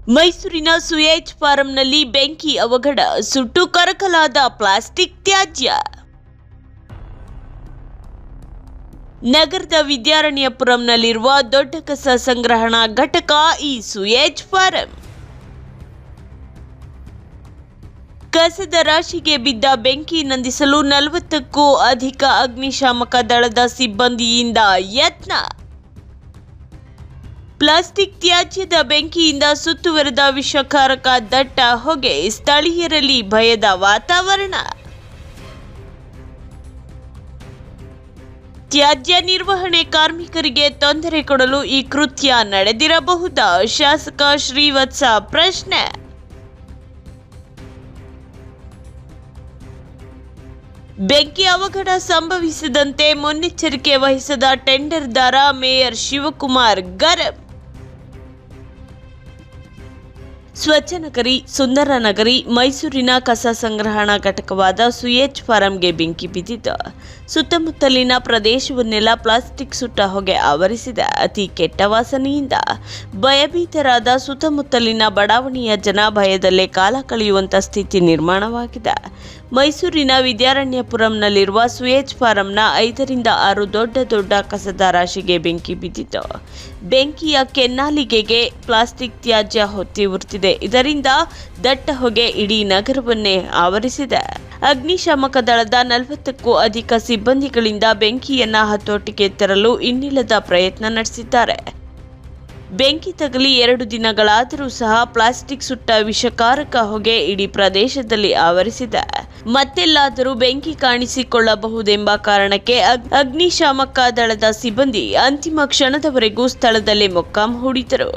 ಮೈಸೂರಿನ ಸುಯೇಜ್ ಫಾರಂನಲ್ಲಿ ಬೆಂಕಿ ಅವಘಡ, ಸುಟ್ಟು ಕರಕಲಾದ ಪ್ಲಾಸ್ಟಿಕ್ ತ್ಯಾಜ್ಯ. ನಗರದ ವಿದ್ಯಾರಣ್ಯಪುರಂನಲ್ಲಿರುವ ದೊಡ್ಡ ಕಸ ಸಂಗ್ರಹಣಾ ಘಟಕ ಈ ಸುಯೇಜ್ ಫಾರಂ. ಕಸದ ರಾಶಿಗೆ ಬಿದ್ದ ಬೆಂಕಿ ನಂದಿಸಲು 40ಕ್ಕೂ ಅಧಿಕ ಅಗ್ನಿಶಾಮಕ ದಳದ ಸಿಬ್ಬಂದಿಯಿಂದ ಯತ್ನ. ಪ್ಲಾಸ್ಟಿಕ್ ತ್ಯಾಜ್ಯದ ಬೆಂಕಿಯಿಂದ ಸುತ್ತುವರೆದ ವಿಷಕಾರಕ ದಟ್ಟ ಹೊಗೆ, ಸ್ಥಳೀಯರಲ್ಲಿ ಭಯದ ವಾತಾವರಣ. ತ್ಯಾಜ್ಯ ನಿರ್ವಹಣೆ ಕಾರ್ಮಿಕರಿಗೆ ತೊಂದರೆ ಕೊಡಲು ಈ ಕೃತ್ಯ ನಡೆದಿರಬಹುದಾ? ಶಾಸಕ ಶ್ರೀವತ್ಸ ಪ್ರಶ್ನೆ. ಬೆಂಕಿ ಅವಘಡ ಸಂಭವಿಸದಂತೆ ಮುನ್ನೆಚ್ಚರಿಕೆ ವಹಿಸದ ಟೆಂಡರ್ದಾರ ಮೇಯರ್ ಶಿವಕುಮಾರ್ ಗರಂ. ಸ್ವಚ್ಛನಗರಿ, ಸುಂದರನಗರಿ, ಮೈಸೂರಿನ ಕಸ ಸಂಗ್ರಹಣಾ ಘಟಕವಾದ ಸುಯೇಜ್ ಫಾರಂಗೆ ಬೆಂಕಿ ಬಿದ್ದಿದ್ದು, ಸುತ್ತಮುತ್ತಲಿನ ಪ್ರದೇಶವನ್ನೆಲ್ಲ ಪ್ಲಾಸ್ಟಿಕ್ ಸುಟ್ಟ ಹೊಗೆ ಆವರಿಸಿದೆ. ಅತಿ ಕೆಟ್ಟ ವಾಸನೆಯಿಂದ ಭಯಭೀತರಾದ ಸುತ್ತಮುತ್ತಲಿನ ಬಡಾವಣೆಯ ಜನ ಭಯದಲ್ಲೇ ಕಾಲ ಕಳೆಯುವಂಥ ಸ್ಥಿತಿ ನಿರ್ಮಾಣವಾಗಿದೆ. ಮೈಸೂರಿನ ವಿದ್ಯಾರಣ್ಯಪುರಂನಲ್ಲಿರುವ ಸುಯೇಜ್ ಫಾರಂನ 5ರಿಂದ 6 ದೊಡ್ಡ ಕಸದ ರಾಶಿಗೆ ಬೆಂಕಿ ಬಿದ್ದಿತ್ತು. ಬೆಂಕಿಯ ಕೆನ್ನಾಲಿಗೆಗೆ ಪ್ಲಾಸ್ಟಿಕ್ ತ್ಯಾಜ್ಯ ಹೊತ್ತಿ ಉರಿದಿದೆ. ಇದರಿಂದ ದಟ್ಟ ಹೊಗೆ ಇಡೀ ನಗರವನ್ನೇ ಆವರಿಸಿದೆ. ಅಗ್ನಿಶಾಮಕ ದಳದ 40ಕ್ಕೂ ಅಧಿಕ ಸಿಬ್ಬಂದಿಗಳಿಂದ ಬೆಂಕಿಯನ್ನ ಹತೋಟಿಗೆ ತರಲು ಇನ್ನಿಲ್ಲದ ಪ್ರಯತ್ನ ನಡೆಸಿದ್ದಾರೆ. ಬೆಂಕಿ ತಗಲಿ 2 ದಿನಗಳಾದರೂ ಸಹ ಪ್ಲಾಸ್ಟಿಕ್ ಸುಟ್ಟ ವಿಷಕಾರಕ ಹೊಗೆ ಇಡೀ ಪ್ರದೇಶದಲ್ಲಿ ಆವರಿಸಿದೆ. ಮತ್ತೆಲ್ಲಾದರೂ ಬೆಂಕಿ ಕಾಣಿಸಿಕೊಳ್ಳಬಹುದೆಂಬ ಕಾರಣಕ್ಕೆ ಅಗ್ನಿಶಾಮಕ ದಳದ ಸಿಬ್ಬಂದಿ ಅಂತಿಮ ಕ್ಷಣದವರೆಗೂ ಸ್ಥಳದಲ್ಲೇ ಮೊಕ್ಕಾಂ ಹೂಡಿದರು.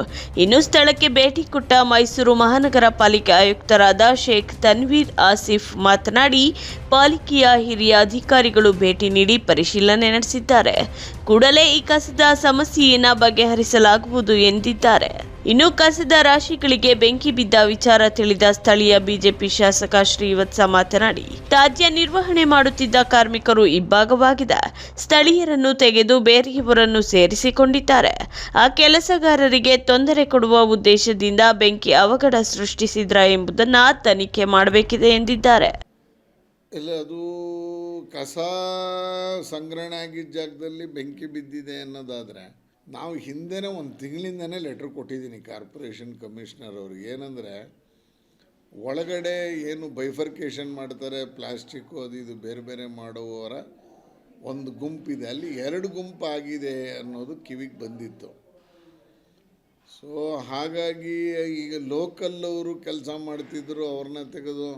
ಇನ್ನು ಸ್ಥಳಕ್ಕೆ ಭೇಟಿ ಕೊಟ್ಟ ಮೈಸೂರು ಮಹಾನಗರ ಪಾಲಿಕೆ ಆಯುಕ್ತರಾದ ಶೇಖ್ ತನ್ವೀರ್ ಆಸಿಫ್ ಮಾತನಾಡಿ, ಪಾಲಿಕೆಯ ಹಿರಿಯ ಅಧಿಕಾರಿಗಳು ಭೇಟಿ ನೀಡಿ ಪರಿಶೀಲನೆ ನಡೆಸಿದ್ದಾರೆ. ಕೂಡಲೇ ಈ ಕಸದ ಸಮಸ್ಯೆಯನ್ನು ಬಗೆಹರಿಸಲಾಗುವುದು ಎಂದಿದ್ದಾರೆ. ಇನ್ನು ಕಸದ ರಾಶಿಗಳಿಗೆ ಬೆಂಕಿ ಬಿದ್ದ ವಿಚಾರ ತಿಳಿದ ಸ್ಥಳೀಯ ಬಿಜೆಪಿ ಶಾಸಕ ಶ್ರೀವತ್ಸ ಮಾತನಾಡಿ, ತ್ಯಾಜ್ಯ ನಿರ್ವಹಣೆ ಮಾಡುತ್ತಿದ್ದ ಕಾರ್ಮಿಕರು ಇಬ್ಬಾಗವಾಗಿದೆ. ಸ್ಥಳೀಯರನ್ನು ತೆಗೆದು ಬೇರೆಯವರನ್ನು ಸೇರಿಸಿಕೊಂಡಿದ್ದಾರೆ. ಆ ಕೆಲಸಗಾರರಿಗೆ ತೊಂದರೆ ಕೊಡುವ ಉದ್ದೇಶದಿಂದ ಬೆಂಕಿ ಅವಘಡ ಸೃಷ್ಟಿಸಿದ್ರ ಎಂಬುದನ್ನು ತನಿಖೆ ಮಾಡಬೇಕಿದೆ ಎಂದಿದ್ದಾರೆ. ಇಲ್ಲ, ಅದು ಕಸ ಸಂಗ್ರಹಣೆ ಆಗಿದ್ದ ಜಾಗದಲ್ಲಿ ಬೆಂಕಿ ಬಿದ್ದಿದೆ ಅನ್ನೋದಾದರೆ, ನಾವು ಹಿಂದೆನೇ ಒಂದು ತಿಂಗಳಿಂದನೇ ಲೆಟ್ರ್ ಕೊಟ್ಟಿದ್ದೀನಿ ಕಾರ್ಪೊರೇಷನ್ ಕಮಿಷನರ್ ಅವ್ರಿಗೆ. ಏನಂದರೆ, ಒಳಗಡೆ ಏನು ಬೈಫರ್ಕೇಷನ್ ಮಾಡ್ತಾರೆ, ಪ್ಲಾಸ್ಟಿಕ್ಕು ಅದು ಇದು ಬೇರೆ ಬೇರೆ ಮಾಡುವವರ ಒಂದು ಗುಂಪಿದೆ, ಅಲ್ಲಿ 2 ಗುಂಪು ಆಗಿದೆ ಅನ್ನೋದು ಕಿವಿಗೆ ಬಂದಿತ್ತು. ಸೊ ಹಾಗಾಗಿ ಈಗ ಲೋಕಲ್ಲವರು ಕೆಲಸ ಮಾಡ್ತಿದ್ರು, ಅವ್ರನ್ನ ತೆಗೆದು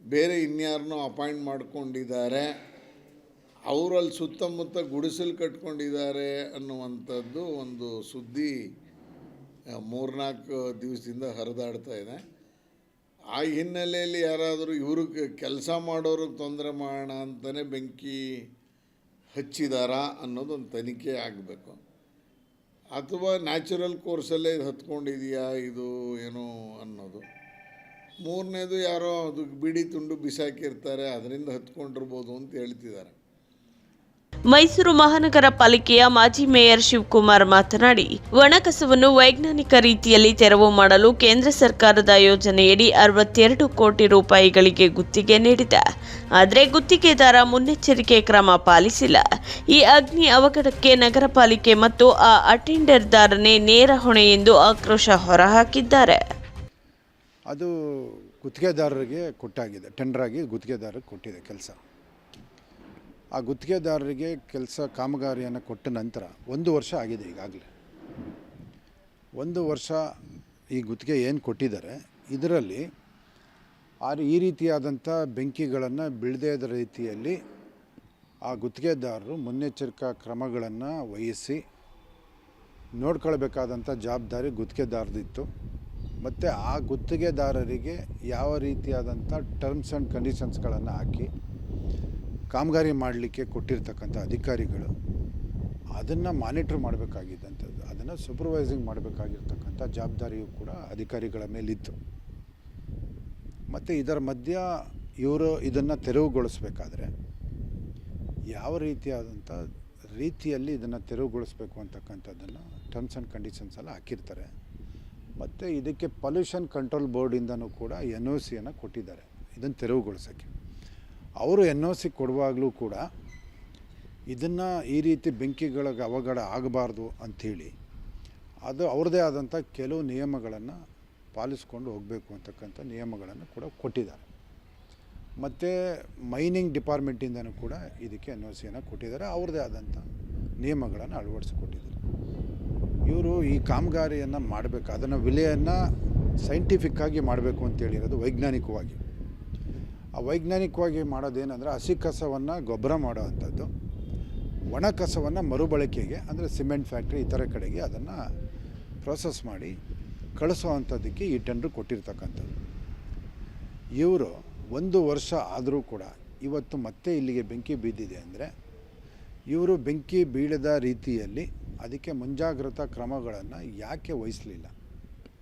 ಬೇರೆ ಇನ್ಯಾರನ್ನೋ ಅಪಾಯಿಂಟ್ ಮಾಡ್ಕೊಂಡಿದ್ದಾರೆ, ಅವರಲ್ಲಿ ಸುತ್ತಮುತ್ತ ಗುಡಿಸಲು ಕಟ್ಕೊಂಡಿದ್ದಾರೆ ಅನ್ನುವಂಥದ್ದು ಒಂದು ಸುದ್ದಿ 3-4 ದಿವಸದಿಂದ ಹರಿದಾಡ್ತಾ ಇದೆ. ಆ ಹಿನ್ನೆಲೆಯಲ್ಲಿ ಯಾರಾದರೂ ಇವ್ರಿಗೆ ಕೆಲಸ ಮಾಡೋರಿಗೆ ತೊಂದರೆ ಮಾಡೋಣ ಅಂತಲೇ ಬೆಂಕಿ ಹಚ್ಚಿದಾರಾ ಅನ್ನೋದೊಂದು ತನಿಖೆ ಆಗಬೇಕು. ಅಥವಾ ನ್ಯಾಚುರಲ್ ಕೋರ್ಸಲ್ಲೇ ಇದು ಹತ್ಕೊಂಡಿದೆಯಾ ಇದು ಏನು ಅನ್ನೋದು. 3ನೇದು ಯಾರೋ ಅದು ಬಿಡಿ ತುಂಡು ಬಿಸಾಕಿರ್ತಾರೆ, ಅದರಿಂದ ಹತ್ಕೊಂಡಿರ್ಬೋದು ಅಂತ ಹೇಳ್ತಿದ್ದಾರೆ. ಮೈಸೂರು ಮಹಾನಗರ ಪಾಲಿಕೆಯ ಮಾಜಿ ಮೇಯರ್ ಶಿವಕುಮಾರ್ ಮಾತನಾಡಿ, ಒಣಕಸವನ್ನು ವೈಜ್ಞಾನಿಕ ರೀತಿಯಲ್ಲಿ ತೆರವು ಮಾಡಲು ಕೇಂದ್ರ ಸರ್ಕಾರದ ಯೋಜನೆಯಡಿ 62 ಕೋಟಿ ರೂಪಾಯಿಗಳಿಗೆ ಗುತ್ತಿಗೆ ನೀಡಿದೆ. ಆದರೆ ಗುತ್ತಿಗೆದಾರ ಮುನ್ನೆಚ್ಚರಿಕೆ ಕ್ರಮ ಪಾಲಿಸಿಲ್ಲ. ಈ ಅಗ್ನಿ ಅವಘಡಕ್ಕೆ ನಗರ ಪಾಲಿಕೆ ಮತ್ತು ಆ ಅಟೆಂಡರ್ದಾರನೇ ನೇರ ಹೊಣೆ ಎಂದು ಆಕ್ರೋಶ ಹೊರಹಾಕಿದ್ದಾರೆ. ಅದು ಗುತ್ತಿಗೆದಾರರಿಗೆ ಕೊಟ್ಟಾಗಿದೆ, ಟೆಂಡರ್ ಆಗಿ ಗುತ್ತಿಗೆದಾರರಿಗೆ ಕೊಟ್ಟಿದೆ ಕೆಲಸ. ಆ ಗುತ್ತಿಗೆದಾರರಿಗೆ ಕೆಲಸ ಕಾಮಗಾರಿಯನ್ನು ಕೊಟ್ಟ ನಂತರ 1 ವರ್ಷ ಆಗಿದೆ. ಈಗಾಗಲೇ 1 ವರ್ಷ ಈ ಗುತ್ತಿಗೆ ಏನು ಕೊಟ್ಟಿದ್ದಾರೆ, ಇದರಲ್ಲಿ ಈ ರೀತಿಯಾದಂಥ ಬೆಂಕಿಗಳನ್ನು ಬೀಳದೇ ಇದ್ದ ರೀತಿಯಲ್ಲಿ ಆ ಗುತ್ತಿಗೆದಾರರು ಮುನ್ನೆಚ್ಚರಿಕಾ ಕ್ರಮಗಳನ್ನು ವಹಿಸಿ ನೋಡ್ಕೊಳ್ಬೇಕಾದಂಥ ಜವಾಬ್ದಾರಿ ಗುತ್ತಿಗೆದಾರದಿತ್ತು. ಮತ್ತು ಆ ಗುತ್ತಿಗೆದಾರರಿಗೆ ಯಾವ ರೀತಿಯಾದಂಥ ಟರ್ಮ್ಸ್ ಆ್ಯಂಡ್ ಕಂಡೀಷನ್ಸ್ಗಳನ್ನು ಹಾಕಿ ಕಾಮಗಾರಿ ಮಾಡಲಿಕ್ಕೆ ಕೊಟ್ಟಿರ್ತಕ್ಕಂಥ ಅಧಿಕಾರಿಗಳು ಅದನ್ನು ಮಾನಿಟ್ರ್ ಮಾಡಬೇಕಾಗಿದ್ದಂಥದ್ದು, ಅದನ್ನು ಸೂಪರ್ವೈಸಿಂಗ್ ಮಾಡಬೇಕಾಗಿರ್ತಕ್ಕಂಥ ಜವಾಬ್ದಾರಿಯೂ ಕೂಡ ಅಧಿಕಾರಿಗಳ ಮೇಲಿತ್ತು. ಮತ್ತು ಇದರ ಮಧ್ಯ ಇವರು ಇದನ್ನು ತೆರವುಗೊಳಿಸಬೇಕಾದ್ರೆ ಯಾವ ರೀತಿಯಲ್ಲಿ ಇದನ್ನು ತೆರವುಗೊಳಿಸಬೇಕು ಅಂತಕ್ಕಂಥದ್ದನ್ನು ಟರ್ಮ್ಸ್ ಆ್ಯಂಡ್ ಕಂಡೀಷನ್ಸ್ ಎಲ್ಲ ಹಾಕಿರ್ತಾರೆ. ಮತ್ತು ಇದಕ್ಕೆ ಪೊಲ್ಯೂಷನ್ ಕಂಟ್ರೋಲ್ ಬೋರ್ಡಿಂದನೂ ಕೂಡ ಎನ್ ಒ ಸಿಯನ್ನು ಕೊಟ್ಟಿದ್ದಾರೆ ಇದನ್ನು ತೆರವುಗೊಳಿಸೋಕ್ಕೆ. ಅವರು ಎನ್ ಒ ಸಿ ಕೊಡುವಾಗಲೂ ಕೂಡ ಇದನ್ನು ಈ ರೀತಿ ಬೆಂಕಿಗಳಿಗೆ ಅವಘಡ ಆಗಬಾರ್ದು ಅಂಥೇಳಿ ಅದು ಅವ್ರದ್ದೇ ಆದಂಥ ಕೆಲವು ನಿಯಮಗಳನ್ನು ಪಾಲಿಸ್ಕೊಂಡು ಹೋಗಬೇಕು ಅಂತಕ್ಕಂಥ ನಿಯಮಗಳನ್ನು ಕೂಡ ಕೊಟ್ಟಿದ್ದಾರೆ. ಮತ್ತು ಮೈನಿಂಗ್ ಡಿಪಾರ್ಟ್ಮೆಂಟಿಂದನೂ ಕೂಡ ಇದಕ್ಕೆ ಎನ್ ಒ ಸಿಯನ್ನು ಕೊಟ್ಟಿದ್ದಾರೆ, ಅವ್ರದ್ದೇ ಆದಂಥ ನಿಯಮಗಳನ್ನು ಅಳವಡಿಸಿಕೊಟ್ಟಿದ್ದಾರೆ. ಇವರು ಈ ಕಾಮಗಾರಿಯನ್ನು ಮಾಡಬೇಕು, ಅದನ್ನು ವಿಲೆಯನ್ನು ಸೈಂಟಿಫಿಕ್ಕಾಗಿ ಮಾಡಬೇಕು ಅಂತೇಳಿರೋದು ವೈಜ್ಞಾನಿಕವಾಗಿ. ಆ ವೈಜ್ಞಾನಿಕವಾಗಿ ಮಾಡೋದೇನೆಂದರೆ ಹಸಿ ಕಸವನ್ನು ಗೊಬ್ಬರ ಮಾಡೋ ಅಂಥದ್ದು, ಒಣ ಕಸವನ್ನು ಮರುಬಳಕೆಗೆ ಅಂದರೆ ಸಿಮೆಂಟ್ ಫ್ಯಾಕ್ಟ್ರಿ ಈ ಥರ ಕಡೆಗೆ ಅದನ್ನು ಪ್ರೋಸೆಸ್ ಮಾಡಿ ಕಳಿಸೋ ಅಂಥದ್ದಕ್ಕೆ ಈ ಟೆಂಡ್ರ್ ಕೊಟ್ಟಿರ್ತಕ್ಕಂಥದ್ದು. ಇವರು 1 ವರ್ಷ ಆದರೂ ಕೂಡ ಇವತ್ತು ಮತ್ತೆ ಇಲ್ಲಿಗೆ ಬೆಂಕಿ ಬಿದ್ದಿದೆ ಅಂದರೆ ಇವರು ಬೆಂಕಿ ಬೀಳದ ರೀತಿಯಲ್ಲಿ ಅದಕ್ಕೆ ಮುಂಜಾಗ್ರತಾ ಕ್ರಮಗಳನ್ನು ಯಾಕೆ ವಹಿಸಲಿಲ್ಲ?